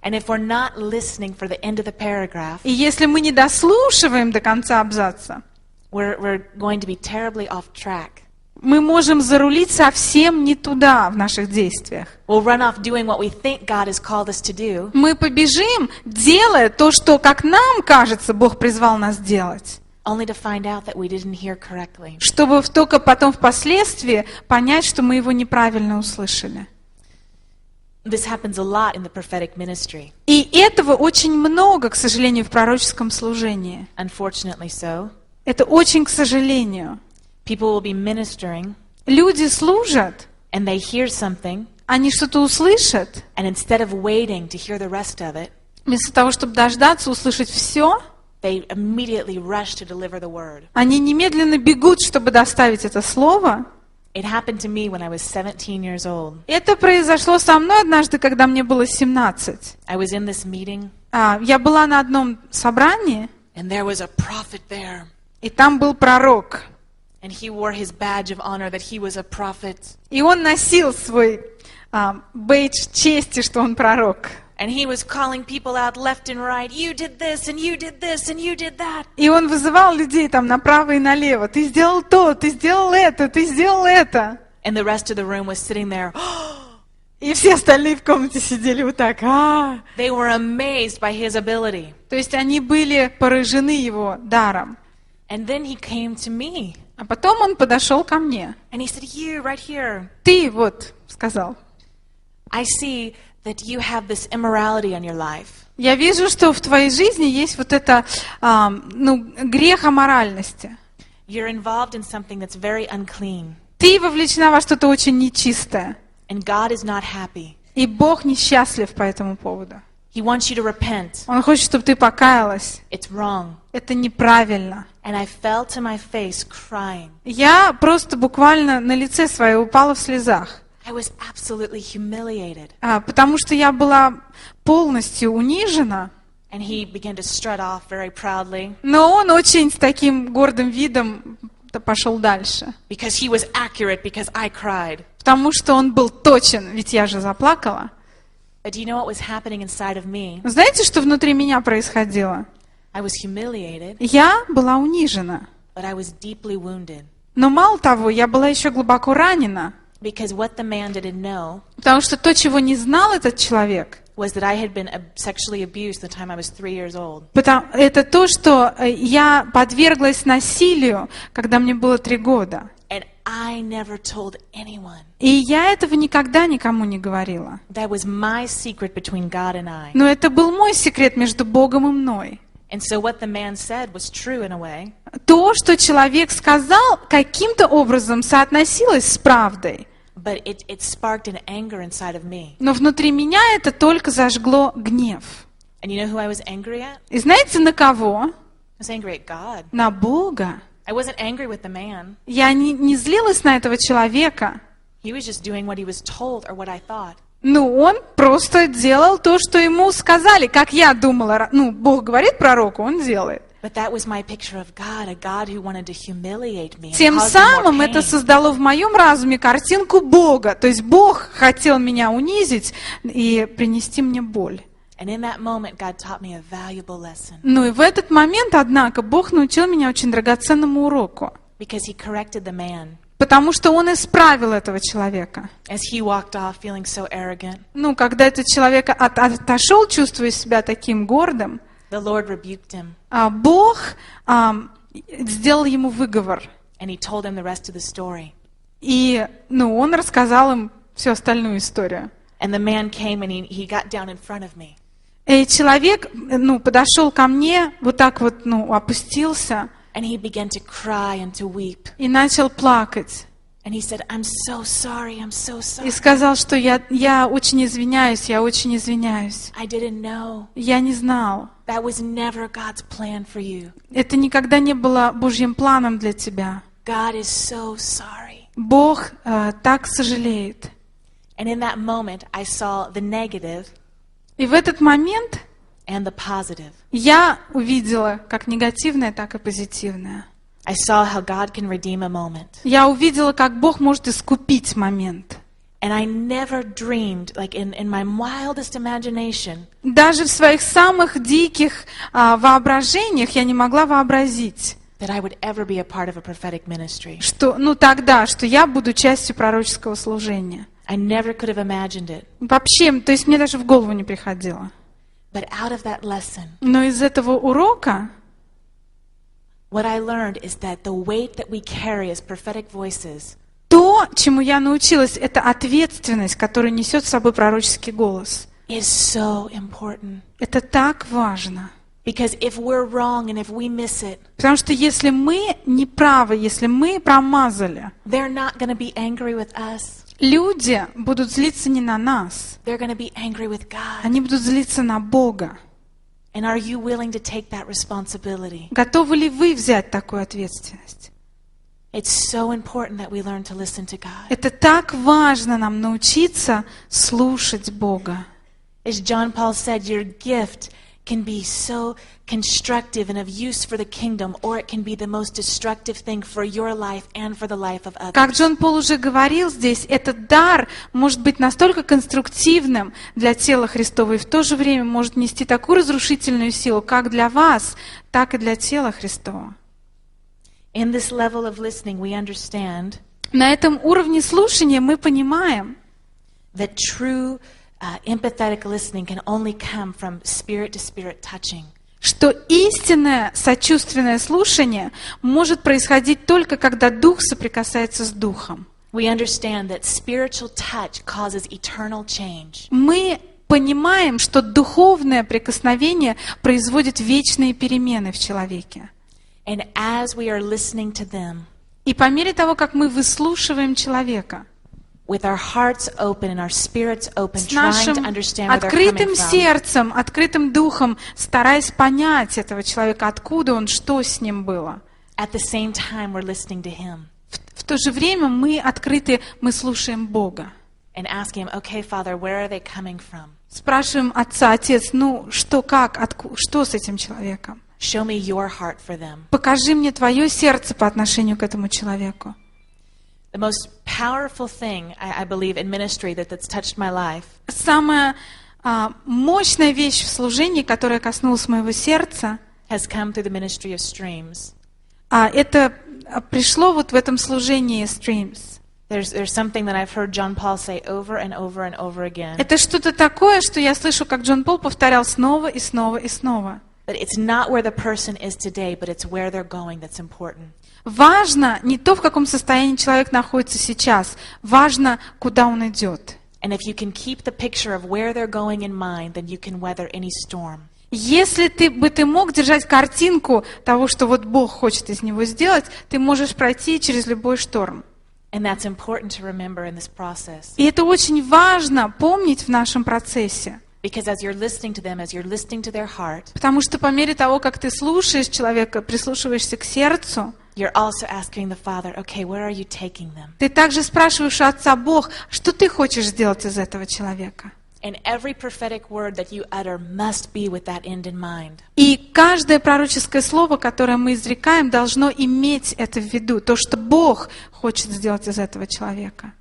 And if we're not listening for the end of the paragraph, И если мы не дослушиваем до конца абзаца, we're going to be terribly off track. мы можем зарулить совсем не туда в наших действиях. We'll run off doing what we think God has called us to do, Мы побежим, делая то, что, как нам кажется, Бог призвал нас делать, only to find out that we didn't hear correctly. чтобы только потом впоследствии понять, что мы его неправильно услышали. This happens a lot in the prophetic ministry, И этого очень много, к сожалению, в пророческом служении. unfortunately so. Это очень к сожалению. People will be ministering, Люди служат, and they hear something, они что-то услышат, and instead of waiting to hear the rest of it, вместо того, чтобы дождаться, услышать все, they immediately rush to deliver the word. они немедленно бегут, чтобы доставить это слово. It happened to me when I was 17 years old. Это произошло со мной однажды, когда мне было 17. I was in this meeting, Я была на одном собрании, and there was a prophet there, и там был пророк. and he wore his badge of honor that he was a prophet. И он носил свой бейдж чести, что он пророк. And he was calling people out left and right. You did this, and you did this, and you did that. И он вызывал людей там направо и налево. Ты сделал то, ты сделал это, ты сделал это. And the rest of the room was sitting there. И все остальные в комнате сидели вот так. They were amazed by his ability. То есть они были поражены его даром. And then he came to me. А потом он подошел ко мне. And he said, you, right here. Ты вот, сказал. I see that you have this immorality in your life. Я вижу, что в твоей жизни есть вот это, грех аморальности. You're involved in something that's very unclean. Ты вовлечена во что-то очень нечистое. And God is not happy. И Бог несчастлив по этому поводу. He wants you to repent. Он хочет, чтобы ты покаялась. It's wrong. Это неправильно. And I fell to my face crying. Я просто буквально на лице свое упала в слезах. I was absolutely humiliated. Потому что я была полностью унижена. And he began to strut off very proudly. Но он очень с таким гордым видом пошел дальше. Because he was accurate, because I cried. Потому что он был точен, ведь я же заплакала. But do you know what was happening inside of me? Знаете, что внутри меня происходило? I was humiliated, Я была унижена. but I was deeply wounded. Но мало того, я была еще глубоко ранена. Because what the man didn't know Потому что то, чего не знал этот человек, was that I had been sexually abused the time I was 3 years old. это то, что я подверглась насилию, когда мне было 3 года. And I never told anyone. И я этого никогда никому не говорила. That was my secret between God and I. Но это был мой секрет между Богом и мной. And so what the man said was true in a way. То, что человек сказал, каким-то образом соотносилось с правдой. But it sparked an anger inside of me. Но внутри меня это только зажгло гнев. And you know who I was angry at? И знаете, на кого? I was angry at God. На Бога. I wasn't angry with the man. Я не злилась на этого человека. He was just doing what he was told or what I thought. Ну, он просто делал то, что ему сказали, как я думала. Ну, Бог говорит пророку, он делает. But that was my picture of God, a God who wanted to humiliate me and Тем cause me more самым это pain. создало в моем разуме картинку Бога. То есть Бог хотел меня унизить и принести мне боль. And in that moment, God taught me a valuable lesson Ну и в этот момент, однако, Бог научил меня очень драгоценному уроку. because he corrected the man Потому что он исправил этого человека. as he walked off feeling so arrogant. Ну, когда этот человек отошел, чувствуя себя таким гордым, The Lord rebuked him Бог сделал ему выговор. and he told him the rest of the story. И он рассказал им всю остальную историю. And the man came and he got down in front of me. И человек подошел ко мне, вот так вот опустился And he began to cry and to weep. и начал плакать. And he said, I'm so sorry, I'm so sorry. И сказал, что я очень извиняюсь, я очень извиняюсь. I didn't know. Я не знал. That was never God's plan for you. Это никогда не было Божьим планом для тебя. God is so sorry. Бог так сожалеет. And in that moment, I saw the negative И в этот момент and the positive. я увидела как негативное, так и позитивное. I saw how God can redeem a moment. Я увидела, как Бог может искупить момент. And I never dreamed, like in my wildest imagination, Даже в своих самых диких воображениях я не могла вообразить, that I would ever be a part of a prophetic ministry. что, что я буду частью пророческого служения. I never could have imagined it. Вообще, то есть мне даже в голову не приходило. But out of that lesson, Но из этого урока what I learned is that the weight that we carry as prophetic voices то, чему я научилась, это ответственность, которую несет с собой пророческий голос. is so important. Это так важно. Because if we're wrong and if we miss it, Потому что если мы не правы, если мы промазали, they're not going to be angry with us. люди будут злиться не на нас, They're going to be angry with God. они будут злиться на Бога. And are you willing to take that responsibility? Готовы ли вы взять такую ответственность? It's so important that we learn to listen to God. Это так важно нам научиться слушать Бога. As John Paul said, your gift can be so constructive and of use for the kingdom, or it can be the most destructive thing for your life and for the life of others. Как Джон Пол уже говорил здесь, этот дар может быть настолько конструктивным для тела Христова и в то же время может нести такую разрушительную силу как для вас, так и для тела Христова. In this level of listening, we understand На этом уровне слушания мы понимаем, that true empathetic listening can only come from spirit-to-spirit touching. что истинное сочувственное слушание может происходить только когда дух соприкасается с духом. We understand that spiritual touch causes eternal change. Мы понимаем, что духовное прикосновение производит вечные перемены в человеке. And as we are listening to them, И по мере того, как мы выслушиваем человека, with our hearts open and our spirits open, с trying нашим to understand where they're coming открытым from, сердцем, открытым духом, стараясь понять этого человека, откуда он, что с ним было. at the same time we're listening to Him В то же время мы открыты, мы слушаем Бога. and asking Him, okay, Father, where are they coming from? Спрашиваем Отца: Отец, ну что, как, что с этим человеком? Show me your heart for them. Покажи мне Твое сердце по отношению к этому человеку. The most powerful thing, I believe, in ministry that's touched my life Самая мощная вещь в служении, которая коснулась моего сердца, has come through the ministry of streams. это пришло вот в этом служении Streams. There's something that I've heard John Paul say over and over and over again. Это что-то такое, что я слышу, как Джон Пол повторял снова и снова и снова. That it's not where the person is today, but it's where they're going that's important. Важно не то, в каком состоянии человек находится сейчас, важно, куда он идет. And if you can keep the picture of where they're going in mind, then you can weather any storm. Если ты мог держать картинку того, что вот Бог хочет из него сделать, ты можешь пройти через любой шторм. And that's important to remember in this process. И это очень важно помнить в нашем процессе. Because as you're listening to them, as you're listening to their heart, Потому что по мере того, как ты слушаешь человека, прислушиваешься к сердцу, you're also asking the Father, okay, where are you taking them? ты также спрашиваешь у Отца: Бог, что ты хочешь сделать из этого человека? And every prophetic word that you utter must be with that end in mind. И каждое пророческое слово, которое мы изрекаем, должно иметь это в виду, то, что Бог хочет сделать из этого человека.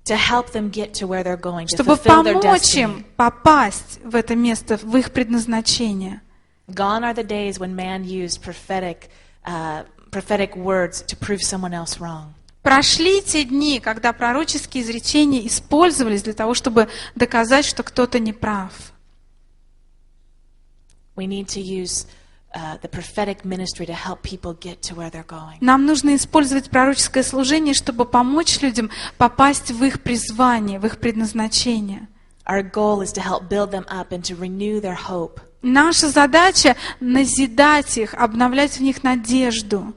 To help them get to where they're going, to Чтобы fulfill their помочь destiny. им попасть в это место, в их предназначение. Gone are the days when man used prophetic words to prove someone else wrong. Прошли те дни, когда пророческие изречения использовались для того, чтобы доказать, что кто-то не прав. We need to use the prophetic ministry to help people get to where they're going. Нам нужно использовать пророческое служение, чтобы помочь людям попасть в их призвание, в их предназначение. Our goal is to help build them up and to renew their hope. Наша задача — назидать их, обновлять в них надежду.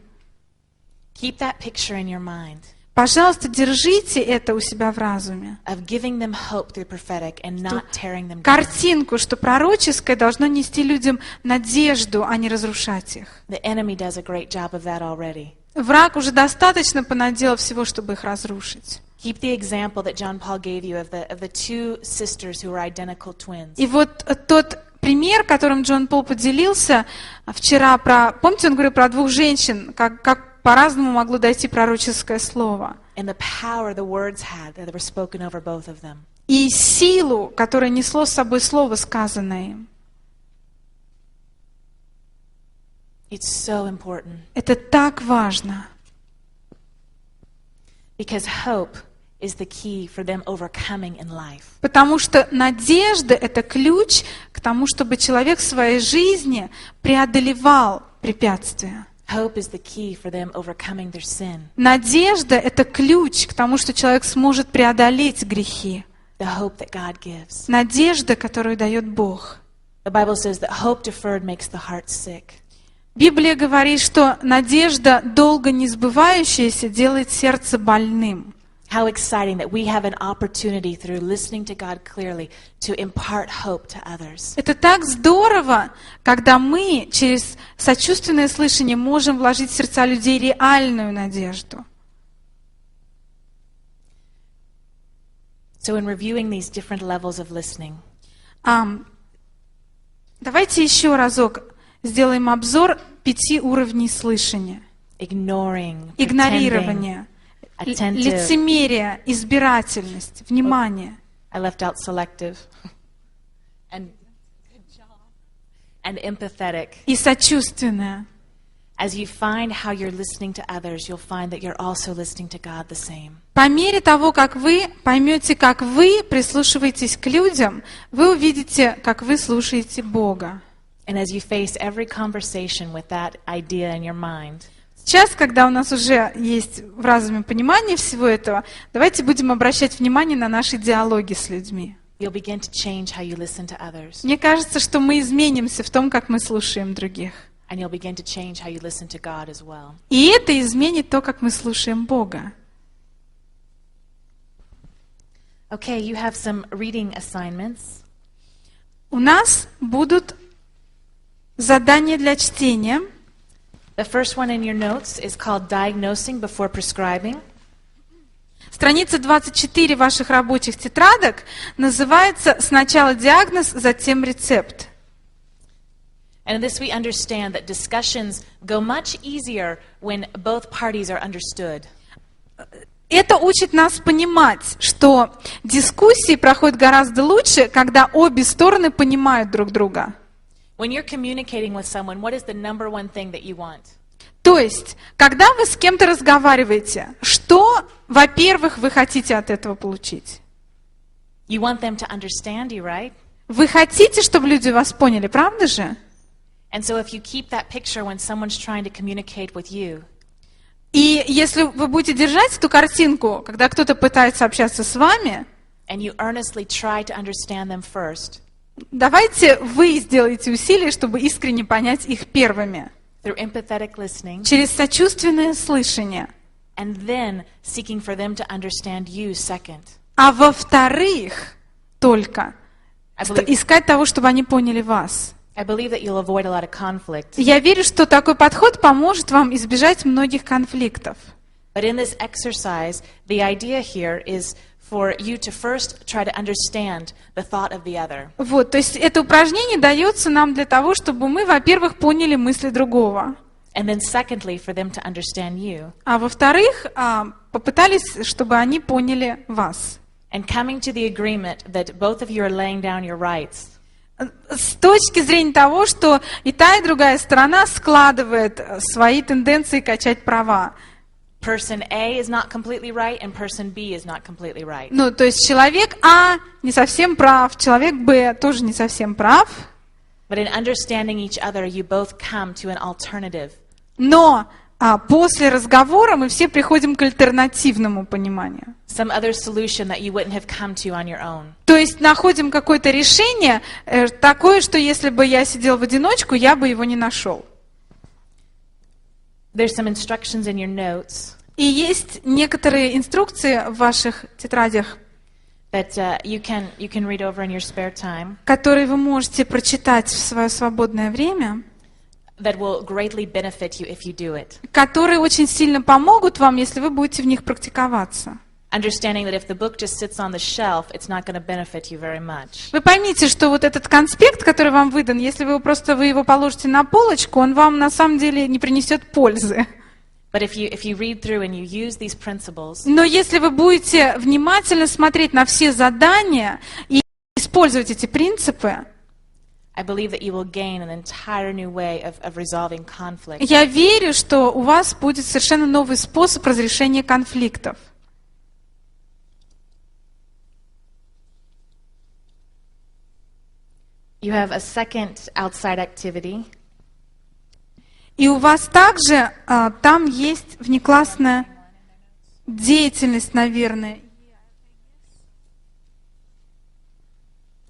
Keep that picture in your mind Пожалуйста, держите это у себя в разуме. of giving them hope through prophetic and not tearing them down. Картинку, что пророческое должно нести людям надежду, а не разрушать их. The enemy does a great job of that already. Враг уже достаточно понаделал всего, чтобы их разрушить. Keep the example that John Paul gave you of the two sisters who were identical twins. И вот тот пример, которым Джон Пол поделился вчера, помните, он говорил про двух женщин, как по-разному могло дойти пророческое слово. And the power the words had that were spoken over both of them. И силу, которое несло с собой слово, сказанное им. It's so important. Это так важно. Because hope is the key for them overcoming in life. Потому что надежда — это ключ к тому, чтобы человек в своей жизни преодолевал препятствия. Hope is the key for them overcoming their sin. Надежда — это ключ к тому, что человек сможет преодолеть грехи. The hope that God gives. Надежда, которую дает Бог. The Bible says that hope deferred makes the heart sick. Библия говорит, что надежда, долго не сбывающаяся, делает сердце больным. How exciting that we have an opportunity through listening to God clearly to impart hope to others. Это так здорово, когда мы через сочувственное слышание можем вложить в сердца людей реальную надежду. So in reviewing these different levels of listening, Давайте еще разок сделаем обзор 5 уровней слышания. Ignoring, Игнорирование, attentive. лицемерие, избирательность, внимание. I left out selective. And empathetic. И сочувственное. As you find how you're listening to others, you'll find that you're also listening to God the same. По мере того, как вы поймете, как вы прислушиваетесь к людям, вы увидите, как вы слушаете Бога. And as you face every conversation with that idea in your mind, Сейчас, когда у нас уже есть в разуме понимание всего этого, давайте будем обращать внимание на наши диалоги с людьми. you'll begin to change how you listen to others. Мне кажется, что мы изменимся в том, как мы слушаем других. And you'll begin to change how you listen to God as well. И это изменит то, как мы слушаем Бога. Okay, you have some reading assignments. У нас будут задания для чтения. The first one in your notes is called Diagnosing Before Prescribing. Страница 24 ваших рабочих тетрадок называется «Сначала диагноз, затем рецепт». And in this we understand that discussions go much easier when both parties are understood. Это учит нас понимать, что дискуссии проходят гораздо лучше, когда обе стороны понимают друг друга. When you're communicating with someone, what is the number one thing that you want? То есть, когда вы с кем-то разговариваете, что, во-первых, вы хотите от этого получить? You want them to understand you, right? Вы хотите, чтобы люди вас поняли, правда же? And so if you keep that picture when someone's trying to communicate with you, И если вы будете держать эту картинку, когда кто-то пытается общаться с вами, and you earnestly try to understand them first, давайте вы сделаете усилия, чтобы искренне понять их первыми. through empathetic listening, Через сочувственное слышание. and then seeking for them to understand you second. А во-вторых, только I believe, искать того, чтобы они поняли вас. I believe that you'll avoid a lot of conflict. Я верю, что такой подход поможет вам избежать многих конфликтов. But in this exercise, the idea here is for you to first try to understand the thought of the other. Вот, то есть это упражнение дается нам для того, чтобы мы, во-первых, поняли мысли другого, And then secondly, for them to understand you. а во-вторых, попытались, чтобы они поняли вас. And coming to the agreement that both of you are laying down your rights. С точки зрения того, что и та, и другая сторона складывает свои тенденции качать права. Person A is not completely right, and person B is not completely right. Ну, то есть человек А не совсем прав, человек Б тоже не совсем прав, But in understanding each other, you both come to an alternative. но после разговора мы все приходим к альтернативному пониманию. Some other solution that you wouldn't have come to on your own. То есть находим какое-то решение такое, что если бы я сидел в одиночку, я бы его не нашел. There's some instructions in your notes И есть некоторые инструкции в ваших тетрадях, that you can read over in your spare time которые вы можете прочитать в свое свободное время, that will greatly benefit you if you do it. которые очень сильно помогут вам, если вы будете в них практиковаться. Understanding that if the book just sits on the shelf, it's not going to benefit you very much. Вы поймите, что вот этот конспект, который вам выдан, если вы его положите на полочку, он вам на самом деле не принесет пользы. But if you read through and you use these principles, Но если вы будете внимательно смотреть на все задания и использовать эти принципы, I believe that you will gain an entire new way of resolving conflict. я верю, что у вас будет совершенно новый способ разрешения конфликтов. You have a second outside activity. И у вас также там есть внеклассная деятельность, наверное.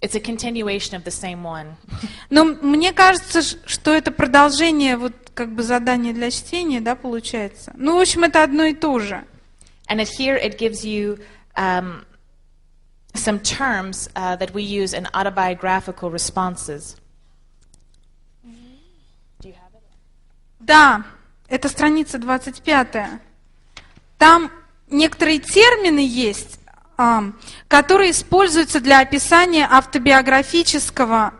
It's a continuation of the same one. Но мне кажется, что это продолжение вот как бы задания для чтения, да, получается. Ну, в общем, это одно и то же. And here it gives you some terms that we use in autobiographical responses. Да, это страница 25. Там некоторые термины есть, которые используются для описания автобиографического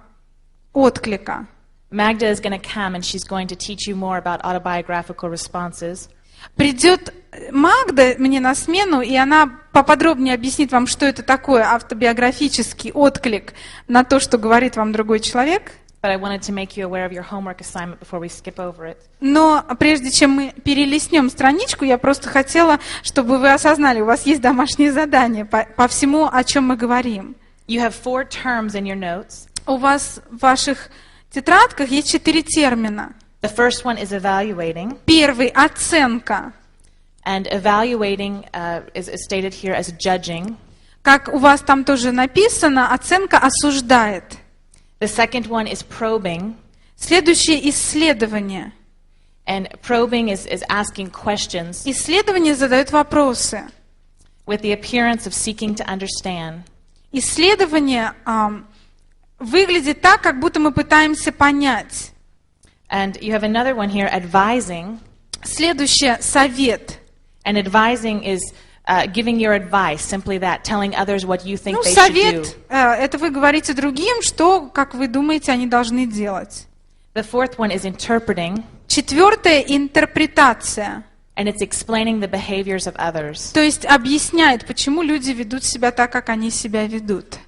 отклика. Magda is going to come and she's going to teach you more about autobiographical responses. Придет Магда мне на смену, и она поподробнее объяснит вам, что это такое автобиографический отклик на то, что говорит вам другой человек. But I wanted to make you aware of your homework assignment before we skip over it. Но прежде чем мы перелистнем страничку, я просто хотела, чтобы вы осознали, у вас есть домашнее задание по всему, о чем мы говорим. You have 4 terms in your notes. У вас в ваших тетрадках есть 4 термина. The first one is evaluating. Первый – оценка. And evaluating is stated here as judging. Как у вас там тоже написано, оценка осуждает. The second one is probing. Следующее – исследование. And probing is asking questions Исследование задает вопросы. with the appearance of seeking to understand. Исследование выглядит так, как будто мы пытаемся понять. And you have another one here, advising. Следующее – совет. And advising is giving your advice, simply that, telling others what you think Ну, they should do. совет – это вы говорите другим, что, как вы думаете, они должны делать. The fourth one is interpreting, Четвертое – интерпретация. and it's explaining the behaviors of others. То есть объясняет, почему люди ведут себя так, как они себя ведут.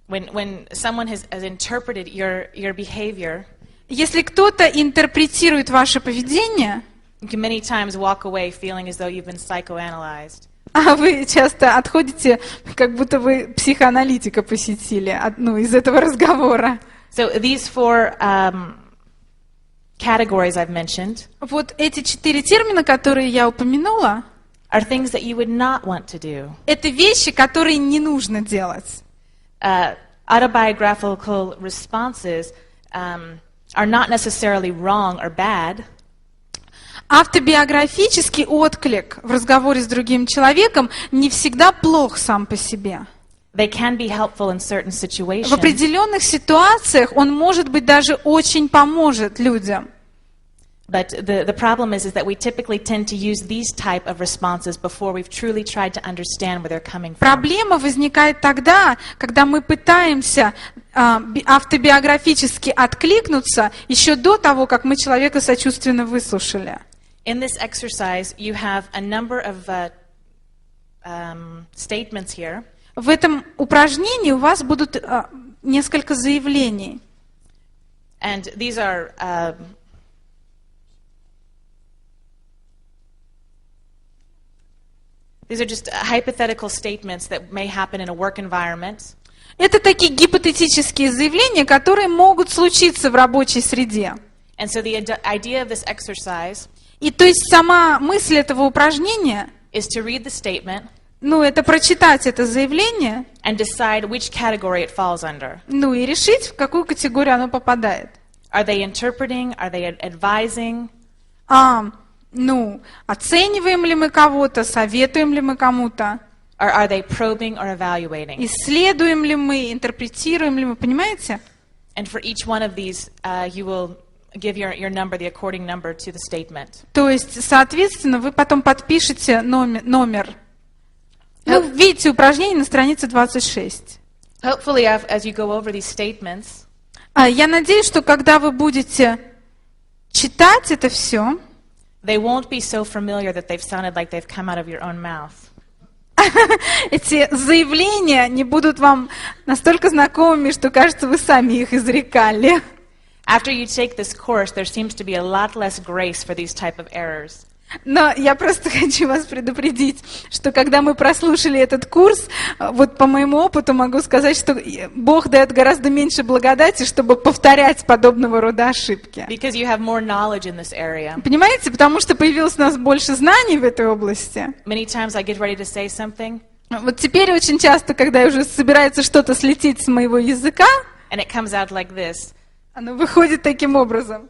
When someone has interpreted your behavior, Если кто-то интерпретирует ваше поведение, you can many times walk away feeling as though you've been psychoanalyzed. а вы часто отходите, как будто вы психоаналитика посетили из этого разговора. So these 4 categories I've mentioned Вот эти 4 термина, которые я упомянула, are things that you would not want to do. это вещи, которые не нужно делать. Autobiographical responses are not necessarily wrong or bad. Автобиографический отклик в разговоре с другим человеком не всегда плох сам по себе. They can be helpful in certain В situations, определенных ситуациях он, может быть, даже очень поможет людям. but the problem is that we typically tend to use these type of responses before we've truly tried to understand where they're coming from. Проблема возникает тогда, когда мы пытаемся автобиографически откликнуться еще до того, как мы человека сочувственно выслушали. In this exercise, you have a number of statements here. В этом упражнении у вас будут несколько заявлений. And these are just hypothetical statements that may happen in a work environment. Это такие гипотетические заявления, которые могут случиться в рабочей среде. And so the idea of this exercise И то есть сама мысль этого упражнения, is to read the statement это прочитать это заявление, and decide which category it falls under. и решить, в какую категорию оно попадает. Are they interpreting? Are they advising? Оцениваем ли мы кого-то, советуем ли мы кому-то, Or are they probing or evaluating? исследуем ли мы, интерпретируем ли мы, понимаете? And for each one of these, you will give your number, the according number to the statement. То есть, соответственно, вы потом подпишете номер. Видите упражнение на странице 26. Hopefully, as you go over these statements, Я надеюсь, что когда вы будете читать это все, they won't be so familiar that they've sounded like they've come out of your own mouth. эти заявления не будут вам настолько знакомыми, что, кажется, вы сами их изрекали. After you take this course, there seems to be a lot less grace for these type of errors. Но я просто хочу вас предупредить, что когда мы прослушали этот курс, вот по моему опыту могу сказать, что Бог дает гораздо меньше благодати, чтобы повторять подобного рода ошибки. Because you have more knowledge in this area. Понимаете? Потому что появилось у нас больше знаний в этой области. Many times I get ready to say something, Вот теперь очень часто, когда уже собирается что-то слететь с моего языка, and it comes out like this. оно выходит таким образом.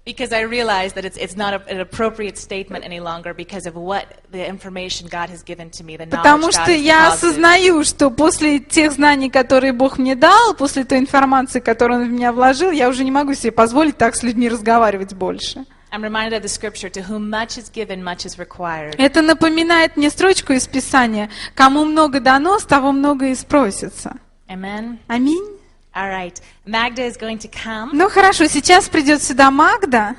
Because I realize that it's not an appropriate statement any longer because of what the information God has given to me, the Потому knowledge God что has я deposited. осознаю, что после тех знаний, которые Бог мне дал, после той информации, которую Он в меня вложил, я уже не могу себе позволить так с людьми разговаривать больше. I'm reminded of the scripture, to whom much is given, much is required. Это напоминает мне строчку из Писания: «Кому много дано, с того много и спросится». Amen. Аминь. All right. Magda is going to come. Ну хорошо, сейчас придет сюда Магда.